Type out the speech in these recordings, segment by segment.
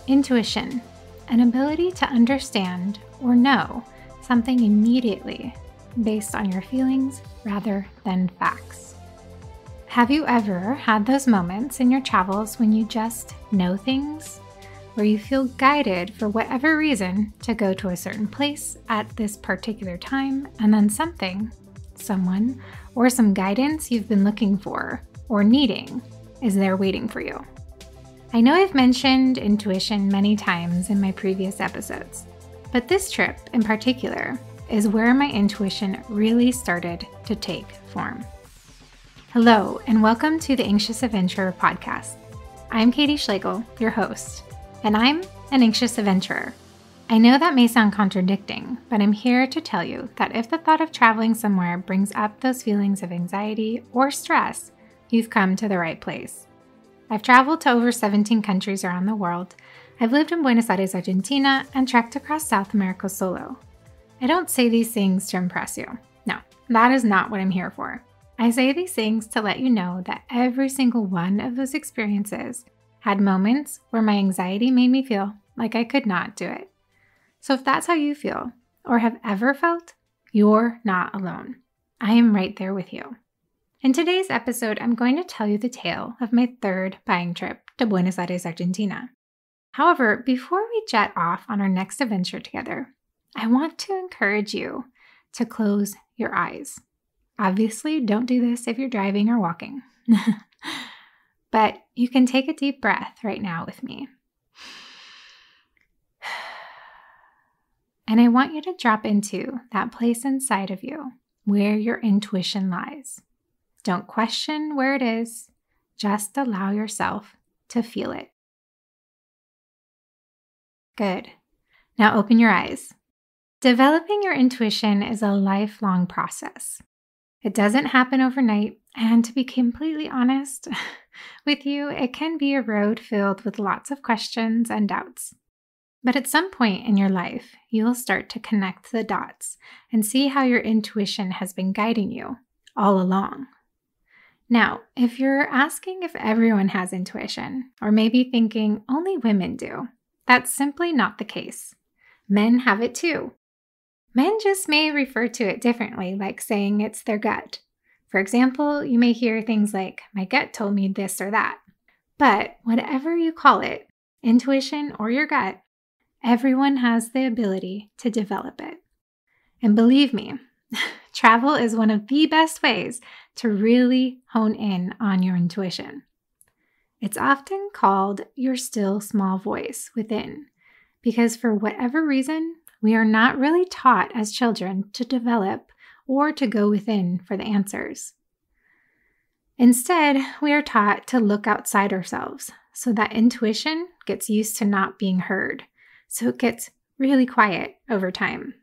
Intuition, an ability to understand or know something immediately based on your feelings rather than facts. Have you ever had those moments in your travels when you just know things? Where you feel guided for whatever reason to go to a certain place at this particular time, and then something, someone, or some guidance you've been looking for or needing is there waiting for you. I know I've mentioned intuition many times in my previous episodes, but this trip in particular is where my intuition really started to take form. Hello, and welcome to the Anxious Adventurer podcast. I'm Katie Schlegel, your host, and I'm an anxious adventurer. I know that may sound contradicting, but I'm here to tell you that if the thought of traveling somewhere brings up those feelings of anxiety or stress, you've come to the right place. I've traveled to over 17 countries around the world. I've lived in Buenos Aires, Argentina, and trekked across South America solo. I don't say these things to impress you. No, that is not what I'm here for. I say these things to let you know that every single one of those experiences had moments where my anxiety made me feel like I could not do it. So if that's how you feel, or have ever felt, you're not alone. I am right there with you. In today's episode, I'm going to tell you the tale of my third buying trip to Buenos Aires, Argentina. However, before we jet off on our next adventure together, I want to encourage you to close your eyes. Obviously, don't do this if you're driving or walking. But you can take a deep breath right now with me. And I want you to drop into that place inside of you where your intuition lies. Don't question where it is. Just allow yourself to feel it. Good. Now open your eyes. Developing your intuition is a lifelong process. It doesn't happen overnight, and to be completely honest with you, it can be a road filled with lots of questions and doubts. But at some point in your life, you'll start to connect the dots and see how your intuition has been guiding you all along. Now, if you're asking if everyone has intuition, or maybe thinking only women do, that's simply not the case. Men have it too. Men just may refer to it differently, like saying it's their gut. For example, you may hear things like, my gut told me this or that. But whatever you call it, intuition or your gut, everyone has the ability to develop it. And believe me, travel is one of the best ways to really hone in on your intuition. It's often called your still small voice within, because for whatever reason, we are not really taught as children to develop or to go within for the answers. Instead, we are taught to look outside ourselves so that intuition gets used to not being heard, so it gets really quiet over time.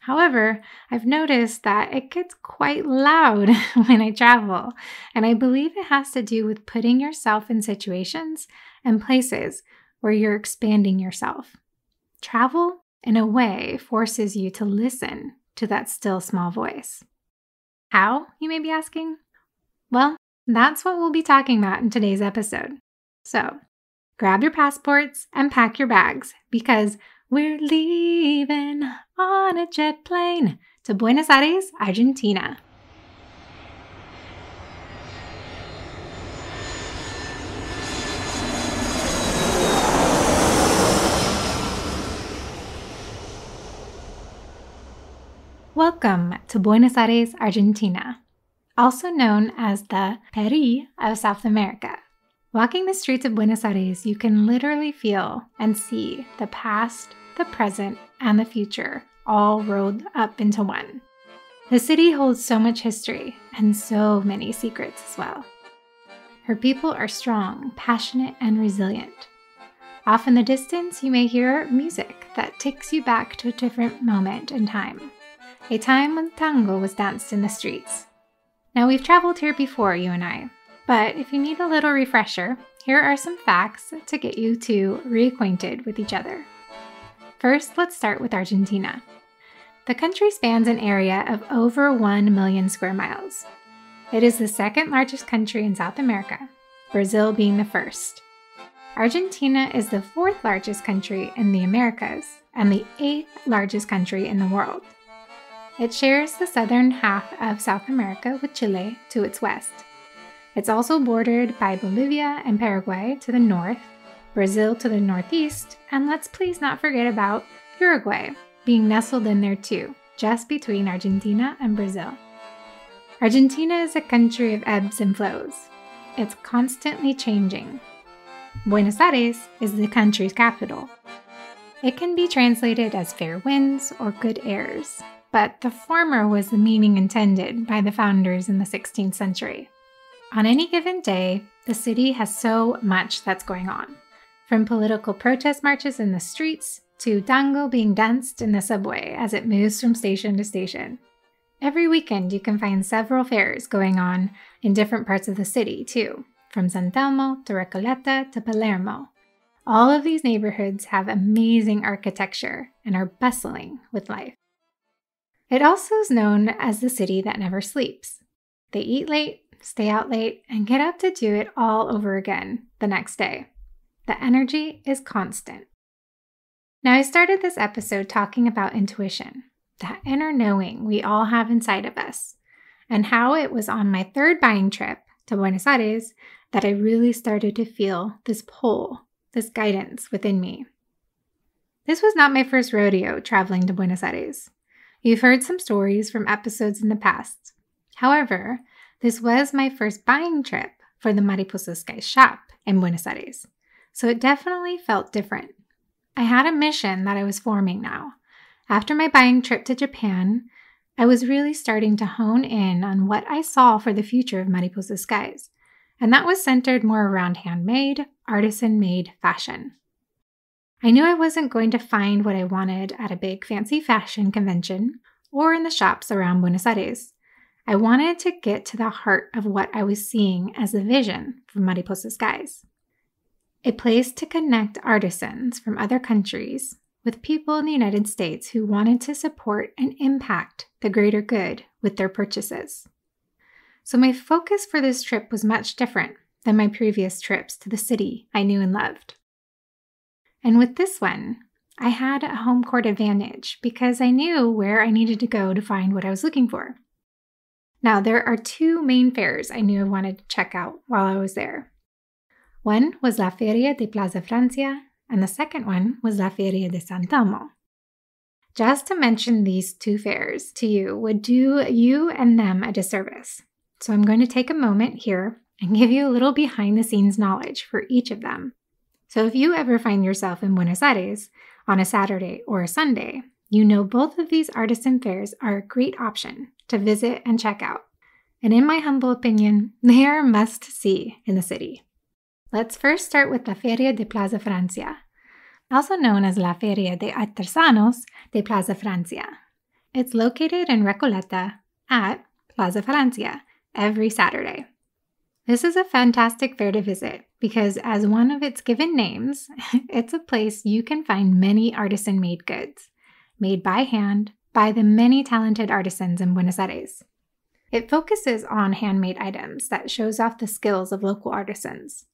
However, I've noticed that it gets quite loud when I travel, and I believe it has to do with putting yourself in situations and places where you're expanding yourself. Travel, in a way, forces you to listen to that still small voice. How, you may be asking? Well, that's what we'll be talking about in today's episode. So, grab your passports and pack your bags because we're leaving on a jet plane to Buenos Aires, Argentina. Welcome to Buenos Aires, Argentina, also known as the Paris of South America. Walking the streets of Buenos Aires, you can literally feel and see the past, the present, and the future all rolled up into one. The city holds so much history and so many secrets as well. Her people are strong, passionate, and resilient. Off in the distance, you may hear music that takes you back to a different moment in time. A time when tango was danced in the streets. Now, we've traveled here before, you and I, but if you need a little refresher, here are some facts to get you two reacquainted with each other. First, let's start with Argentina. The country spans an area of over 1 million square miles. It is the second largest country in South America, Brazil being the first. Argentina is the 4th largest country in the Americas and the 8th largest country in the world. It shares the southern half of South America with Chile to its west. It's also bordered by Bolivia and Paraguay to the north, Brazil to the northeast, and let's please not forget about Uruguay, being nestled in there too, just between Argentina and Brazil. Argentina is a country of ebbs and flows. It's constantly changing. Buenos Aires is the country's capital. It can be translated as fair winds or good airs, but the former was the meaning intended by the founders in the 16th century. On any given day, the city has so much that's going on, from political protest marches in the streets to tango being danced in the subway as it moves from station to station. Every weekend you can find several fairs going on in different parts of the city too, from San Telmo to Recoleta to Palermo. All of these neighborhoods have amazing architecture and are bustling with life. It also is known as the city that never sleeps. They eat late, stay out late, and get up to do it all over again the next day. The energy is constant. Now, I started this episode talking about intuition, that inner knowing we all have inside of us, and how it was on my 3rd buying trip to Buenos Aires that I really started to feel this pull, this guidance within me. This was not my first rodeo traveling to Buenos Aires. You've heard some stories from episodes in the past. However, this was my first buying trip for the Mariposa Sky shop in Buenos Aires, so it definitely felt different. I had a mission that I was forming now. After my buying trip to Japan, I was really starting to hone in on what I saw for the future of Mariposa Skies, and that was centered more around handmade, artisan-made fashion. I knew I wasn't going to find what I wanted at a big fancy fashion convention or in the shops around Buenos Aires. I wanted to get to the heart of what I was seeing as the vision for Mariposa Skies. A place to connect artisans from other countries with people in the United States who wanted to support and impact the greater good with their purchases. So my focus for this trip was much different than my previous trips to the city I knew and loved. And with this one, I had a home court advantage because I knew where I needed to go to find what I was looking for. Now, there are 2 main fairs I knew I wanted to check out while I was there. One was La Feria de Plaza Francia, and the second one was La Feria de San Telmo. Just to mention these 2 fairs to you would do you and them a disservice. So I'm going to take a moment here and give you a little behind-the-scenes knowledge for each of them. So if you ever find yourself in Buenos Aires on a Saturday or a Sunday, you know both of these artisan fairs are a great option to visit and check out. And in my humble opinion, they are a must-see in the city. Let's first start with La Feria de Plaza Francia, also known as La Feria de Artesanos de Plaza Francia. It's located in Recoleta at Plaza Francia every Saturday. This is a fantastic fair to visit because, as one of its given names, it's a place you can find many artisan-made goods, made by hand by the many talented artisans in Buenos Aires. It focuses on handmade items that shows off the skills of local artisans.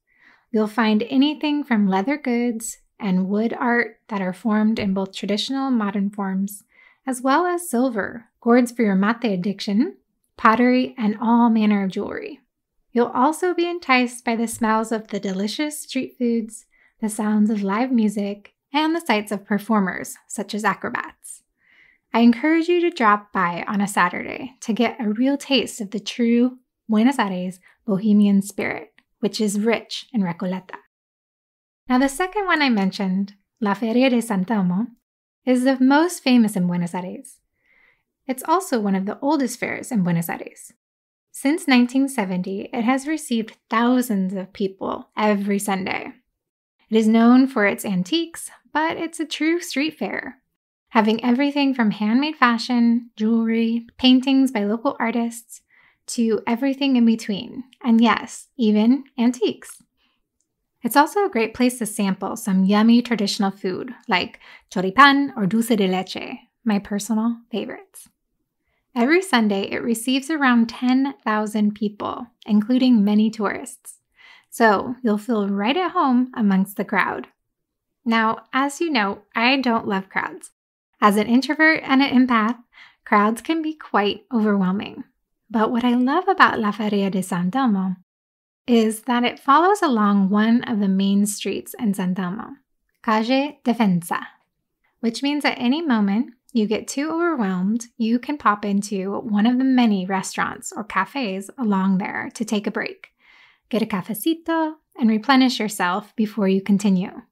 You'll find anything from leather goods and wood art that are formed in both traditional and modern forms, as well as silver, gourds for your mate addiction, pottery, and all manner of jewelry. You'll also be enticed by the smells of the delicious street foods, the sounds of live music, and the sights of performers such as acrobats. I encourage you to drop by on a Saturday to get a real taste of the true Buenos Aires bohemian spirit, which is rich in Recoleta. Now, the second one I mentioned, La Feria de San Telmo, is the most famous in Buenos Aires. It's also one of the oldest fairs in Buenos Aires. Since 1970, it has received thousands of people every Sunday. It is known for its antiques, but it's a true street fair, having everything from handmade fashion, jewelry, paintings by local artists, to everything in between, and yes, even antiques. It's also a great place to sample some yummy traditional food like choripan or dulce de leche, my personal favorites. Every Sunday, it receives around 10,000 people, including many tourists. So you'll feel right at home amongst the crowd. Now, as you know, I don't love crowds. As an introvert and an empath, crowds can be quite overwhelming. But what I love about La Feria de San Telmo is that it follows along one of the main streets in San Telmo, Calle Defensa, which means at any moment you get too overwhelmed, you can pop into one of the many restaurants or cafes along there to take a break, get a cafecito, and replenish yourself before you continue.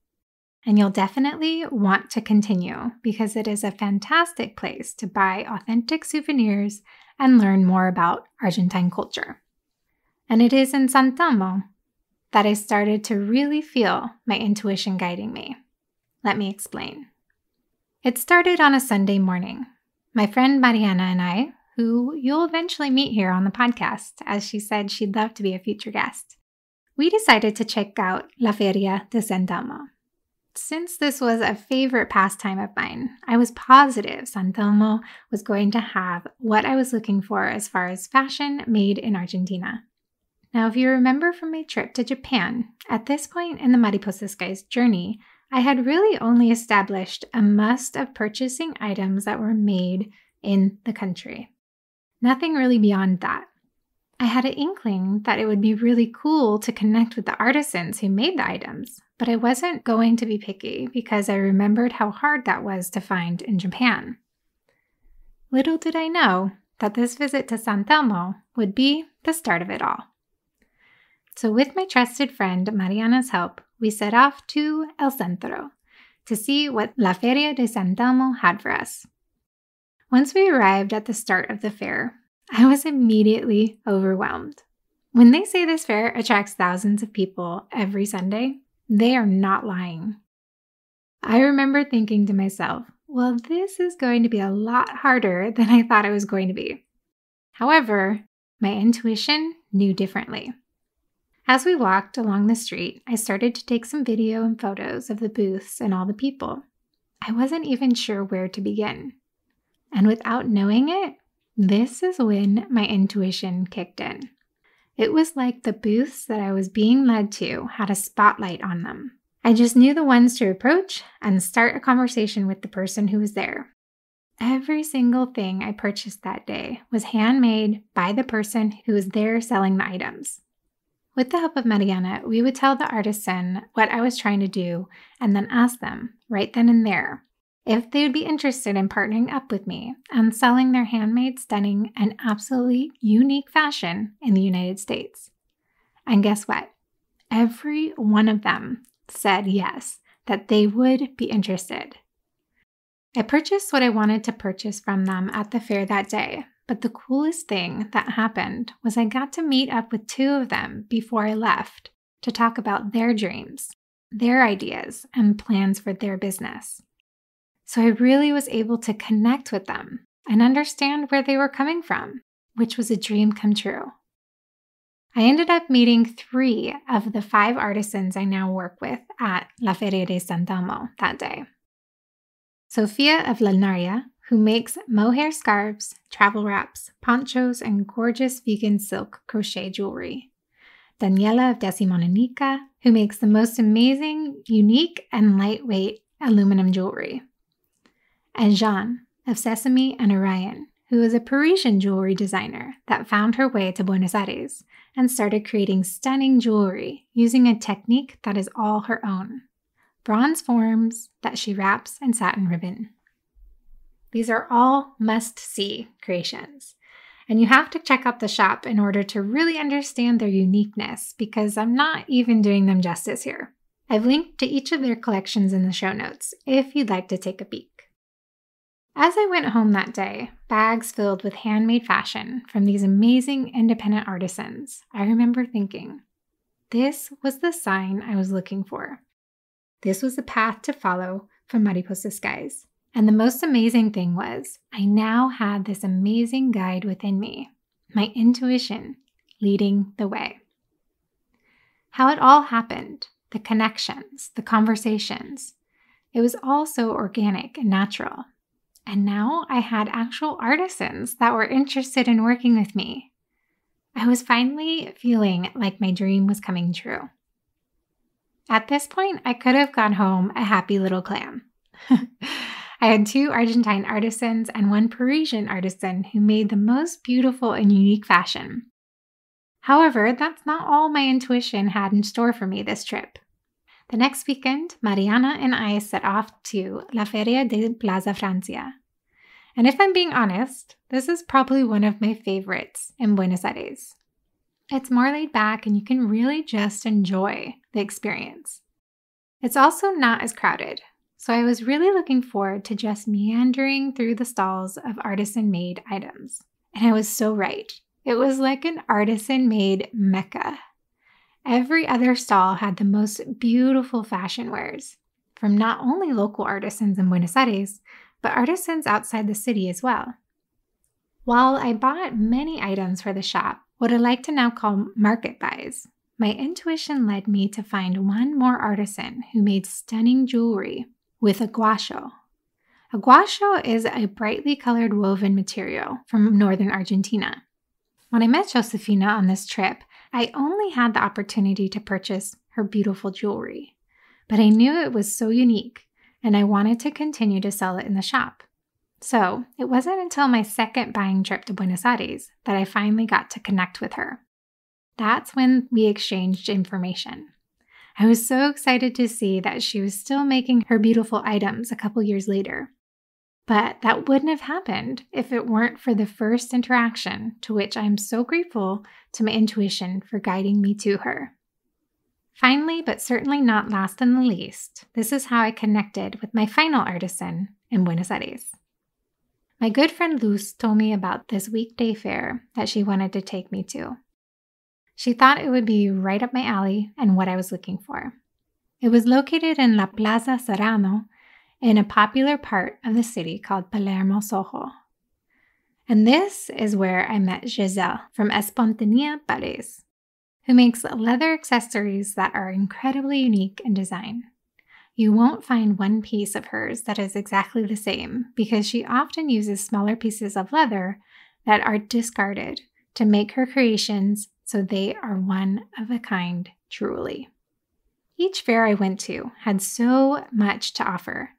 And you'll definitely want to continue because it is a fantastic place to buy authentic souvenirs and learn more about Argentine culture. And it is in San Telmo that I started to really feel my intuition guiding me. Let me explain. It started on a Sunday morning. My friend Mariana and I, who you'll eventually meet here on the podcast, as she said she'd love to be a future guest, we decided to check out La Feria de San Telmo. Since this was a favorite pastime of mine, I was positive San Telmo was going to have what I was looking for as far as fashion made in Argentina. Now, if you remember from my trip to Japan, at this point in the Mariposa Skies journey, I had really only established a must of purchasing items that were made in the country. Nothing really beyond that. I had an inkling that it would be really cool to connect with the artisans who made the items, but I wasn't going to be picky because I remembered how hard that was to find in Japan. Little did I know that this visit to San Telmo would be the start of it all. So with my trusted friend Mariana's help, we set off to El Centro to see what La Feria de San Telmo had for us. Once we arrived at the start of the fair, I was immediately overwhelmed. When they say this fair attracts thousands of people every Sunday, they are not lying. I remember thinking to myself, well, this is going to be a lot harder than I thought it was going to be. However, my intuition knew differently. As we walked along the street, I started to take some video and photos of the booths and all the people. I wasn't even sure where to begin. And without knowing it, this is when my intuition kicked in. It was like the booths that I was being led to had a spotlight on them. I just knew the ones to approach and start a conversation with the person who was there. Every single thing I purchased that day was handmade by the person who was there selling the items. With the help of Mariana, we would tell the artisan what I was trying to do and then ask them, right then and there, if they would be interested in partnering up with me and selling their handmade, stunning, and absolutely unique fashion in the United States. And guess what? Every one of them said yes, that they would be interested. I purchased what I wanted to purchase from them at the fair that day. But the coolest thing that happened was I got to meet up with two of them before I left to talk about their dreams, their ideas, and plans for their business. So I really was able to connect with them and understand where they were coming from, which was a dream come true. I ended up meeting 3 of the 5 artisans I now work with at La Feria de San Telmo that day. Sofia of Linaria, who makes mohair scarves, travel wraps, ponchos, and gorgeous vegan silk crochet jewelry. Daniela of Decimonanica, who makes the most amazing, unique, and lightweight aluminum jewelry. And Jean of Sesame and Orion, who is a Parisian jewelry designer that found her way to Buenos Aires and started creating stunning jewelry using a technique that is all her own, bronze forms that she wraps in satin ribbon. These are all must-see creations, and you have to check out the shop in order to really understand their uniqueness because I'm not even doing them justice here. I've linked to each of their collections in the show notes if you'd like to take a peek. As I went home that day, bags filled with handmade fashion from these amazing independent artisans, I remember thinking, this was the sign I was looking for. This was the path to follow for Mariposa Skies. And the most amazing thing was, I now had this amazing guide within me, my intuition leading the way. How it all happened, the connections, the conversations, it was all so organic and natural. And now I had actual artisans that were interested in working with me. I was finally feeling like my dream was coming true. At this point, I could have gone home a happy little clam. I had 2 Argentine artisans and 1 Parisian artisan who made the most beautiful and unique fashion. However, that's not all my intuition had in store for me this trip. The next weekend, Mariana and I set off to La Feria de Plaza Francia. And if I'm being honest, this is probably one of my favorites in Buenos Aires. It's more laid back and you can really just enjoy the experience. It's also not as crowded, so I was really looking forward to just meandering through the stalls of artisan-made items. And I was so right. It was like an artisan-made mecca. Every other stall had the most beautiful fashion wares, from not only local artisans in Buenos Aires, but artisans outside the city as well. While I bought many items for the shop, what I like to now call market buys, my intuition led me to find one more artisan who made stunning jewelry with a guasho. A guasho is a brightly colored woven material from northern Argentina. When I met Josefina on this trip, I only had the opportunity to purchase her beautiful jewelry, but I knew it was so unique and I wanted to continue to sell it in the shop. So it wasn't until my second buying trip to Buenos Aires that I finally got to connect with her. That's when we exchanged information. I was so excited to see that she was still making her beautiful items a couple years later. But that wouldn't have happened if it weren't for the first interaction, to which I'm so grateful to my intuition for guiding me to her. Finally, but certainly not last and the least, this is how I connected with my final artisan in Buenos Aires. My good friend Luz told me about this weekday fair that she wanted to take me to. She thought it would be right up my alley and what I was looking for. It was located in La Plaza Serrano, in a popular part of the city called Palermo Soho. And this is where I met Giselle from Espontanea Pares, who makes leather accessories that are incredibly unique in design. You won't find one piece of hers that is exactly the same because she often uses smaller pieces of leather that are discarded to make her creations so they are one of a kind truly. Each fair I went to had so much to offer,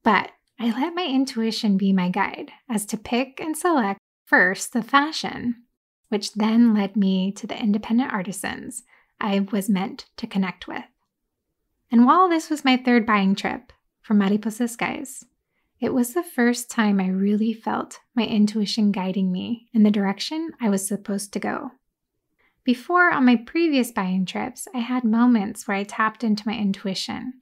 but I let my intuition be my guide as to pick and select first the fashion, which then led me to the independent artisans I was meant to connect with. And while this was my third buying trip for Mariposa Skies, it was the first time I really felt my intuition guiding me in the direction I was supposed to go. Before, on my previous buying trips, I had moments where I tapped into my intuition,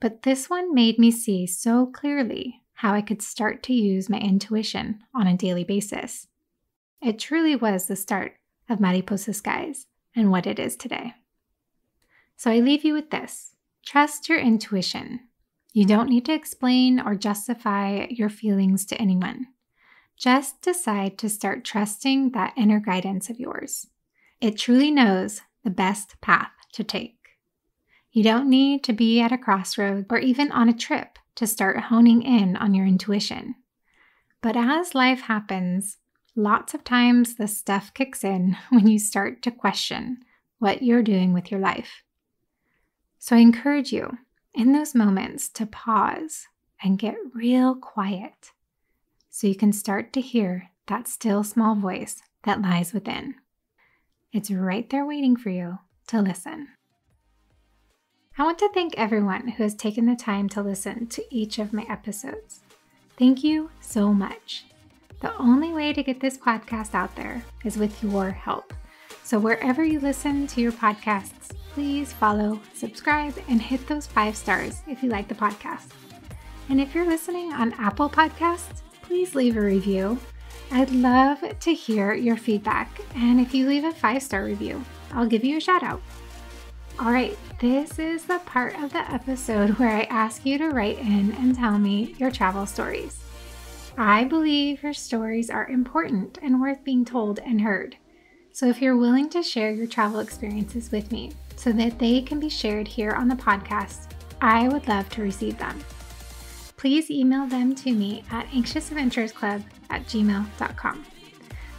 but this one made me see so clearly how I could start to use my intuition on a daily basis. It truly was the start of Mariposa Skies and what it is today. So I leave you with this. Trust your intuition. You don't need to explain or justify your feelings to anyone. Just decide to start trusting that inner guidance of yours. It truly knows the best path to take. You don't need to be at a crossroads or even on a trip to start honing in on your intuition. But as life happens, lots of times the stuff kicks in when you start to question what you're doing with your life. So I encourage you in those moments to pause and get real quiet so you can start to hear that still small voice that lies within. It's right there waiting for you to listen. I want to thank everyone who has taken the time to listen to each of my episodes. Thank you so much. The only way to get this podcast out there is with your help. So wherever you listen to your podcasts, please follow, subscribe, and hit those 5 stars if you like the podcast. And if you're listening on Apple Podcasts, please leave a review. I'd love to hear your feedback. And if you leave a 5-star review, I'll give you a shout out. All right, this is the part of the episode where I ask you to write in and tell me your travel stories. I believe your stories are important and worth being told and heard. So if you're willing to share your travel experiences with me so that they can be shared here on the podcast, I would love to receive them. Please email them to me at anxiousadventuresclub@gmail.com.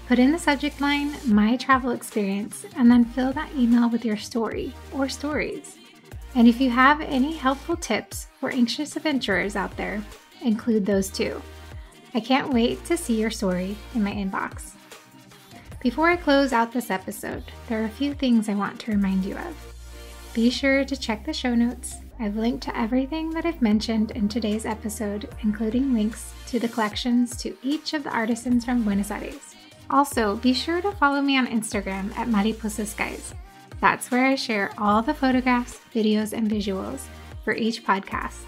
Put in the subject line, My Travel Experience, and then fill that email with your story or stories. And if you have any helpful tips for anxious adventurers out there, include those too. I can't wait to see your story in my inbox. Before I close out this episode, there are a few things I want to remind you of. Be sure to check the show notes. I've linked to everything that I've mentioned in today's episode, including links to the collections to each of the artisans from Buenos Aires. Also, be sure to follow me on Instagram at Mariposa Skies. That's where I share all the photographs, videos, and visuals for each podcast,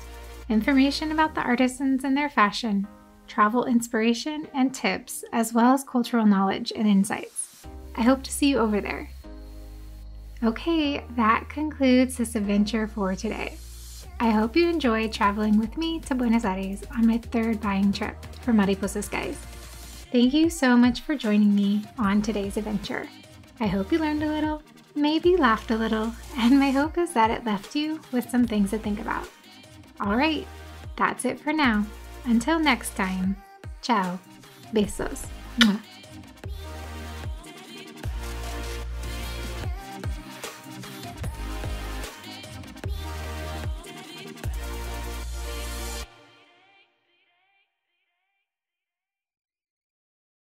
information about the artisans and their fashion, travel inspiration and tips, as well as cultural knowledge and insights. I hope to see you over there. Okay, that concludes this adventure for today. I hope you enjoyed traveling with me to Buenos Aires on my third buying trip for Mariposa Skies. Thank you so much for joining me on today's adventure. I hope you learned a little, maybe laughed a little, and my hope is that it left you with some things to think about. All right, that's it for now. Until next time, ciao, besos. Mwah.